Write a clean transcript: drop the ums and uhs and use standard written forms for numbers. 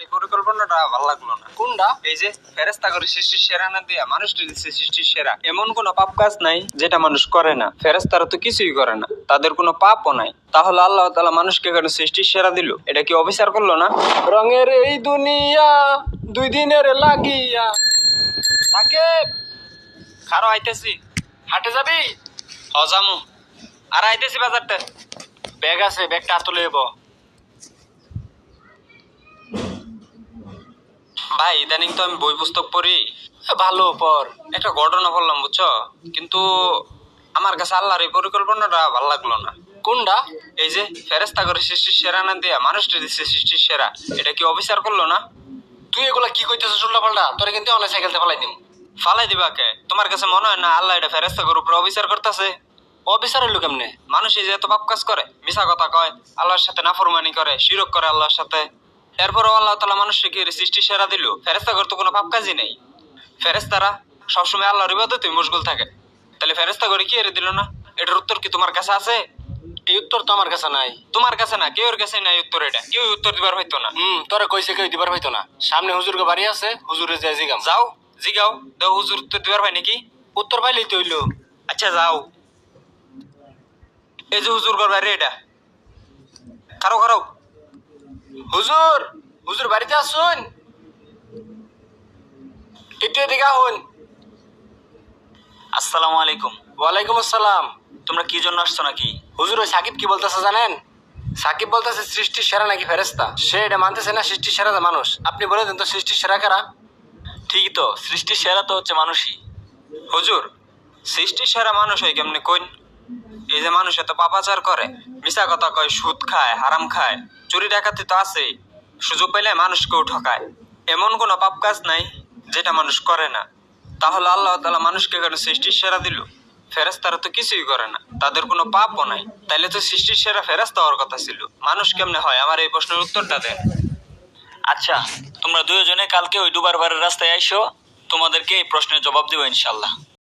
এই পরিকল্পনাটা ভালো লাগলো না। কোনটা? এই যে ফেরেশতা করে সৃষ্টির সেরা না দিয়া মানুষকে দিচ্ছে সৃষ্টির সেরা। এমন কোন পাপ কাজ নাই যেটা মানুষ করে না। ফেরেশতারা তো কিছুই করে না, তাদের কোনো পাপও নাই। তাহলে আল্লাহ তাআলা মানুষকে কেন সৃষ্টির সেরা দিল? এটা কি অবিচার করলো না? রঙের এই দুনিয়া দুই দিনের লাগিয়া। তাকে খারো আইতেছি। হাটে যাবি? হজামু আর আইতেছি বাজারতে। ব্যাগ আছে, ব্যাগটা হাতে লইব। ভাই ইদানিং তো আমি বই পুস্তক পড়ি, ভালো পর। একটা ঘটনা বললাম বুঝছো, কিন্তু আমার কাছে আল্লাহর এই পরিকল্পনাটা ভালো লাগলো না। কোনটা? এই যে ফেরেশতা করে সৃষ্টির সেরা না দিয়া মানুষটা দিচ্ছে সৃষ্টির সেরা, এটা কি অবিচার করলো না? তুই এগুলা কি কইতেছিস উল্টা পাল্টা? তোরে কিন্তু অনেক সাইকেলতে ফেলাই দিম। ফালাই দিবা কে? তোমার কাছে মনে হয় না আল্লাহ এটা ফেরেশতা করে উপর অবিচার করতেছে? অবিচার হইলো কেমনে? মানুষ এই যে এত পাপ কাজ করে, মিছা কথা কয়, আল্লাহর সাথে নাফরমানি করে, শিরক করে আল্লাহর সাথে, এরপরও আল্লাহ তাআলা মানুষকে কি সৃষ্টির সেরা দিল? ফেরেশতা করে তো কোনো পাপ কাজই নেই। ফেরেশতারা সবসময় আল্লাহর ইবাদতে মশগুল থাকে, তাহলে ফেরেশতা করে কি এর দিল না? এটার উত্তর কি তোমার কাছে আছে? এই উত্তর তো আমার কাছে নাই। তোমার কাছে না, কেউর কাছে নাই উত্তর। এটা কেউ উত্তর দিবার হইতো না। তোরে কইছে কেউ দিবার হইতো না। সামনে হুজুরকে বাড়ি আছে, হুজুরে যাই জিগাম। যাও জিগাও, দেও হুজুর উত্তর দিবার হয় নাকি? উত্তর পাইলেই তো হইলো। আচ্ছা যাও। এই যে হুজুর ঘর বাইরে, এটা খারো খারো। হুজুর, হুজুর বাড়িতে আসুন। একটু এদিকে আহুন। আসসালামু আলাইকুম। ওয়ালাইকুম আসসালাম। তোমরা কি জন্য আসছো নাকি? হুজুর, ওই সাকিব কি বলতেছে জানেন? সাকিব বলতেছে সৃষ্টির সেরা নাকি ফেরেশতা। সে এটা মানতেছে না, সৃষ্টির সেরা তো মানুষ। আপনি বলে দেন তো সৃষ্টির সেরা কারা? ঠিকই তো, সৃষ্টির সেরা তো হচ্ছে মানুষই। হুজুর, সৃষ্টির সেরা মানুষ হয় কেমনে কইন? এই যে মানুষ এত পাপাচার করে, মিছা কথা কয়, সুদ খায়, হারাম খায়, চুরি ডাকাতি তো আছেই, সুযোগ পেলে মানুষকেও ঠকায়। এমন কোনো পাপ কাজ নাই যেটা মানুষ করে না। তাহলে আল্লাহ তাআলা মানুষকে কেন সৃষ্টির সেরা দিল? ফেরেশতারা তো কিছুই করে না, তাদের কোনো পাপও নাই, তাইলে তো সৃষ্টির সেরা ফেরেশতা হওয়ার কথা ছিল। মানুষ কেমনে হয়? আমার এই প্রশ্নের উত্তরটা দেন। আচ্ছা, তোমরা দুইজনে কালকে ওই ডুবার বাড়ির রাস্তায় আইসো, তোমাদেরকে এই প্রশ্নের জবাব দিব ইনশাল্লাহ।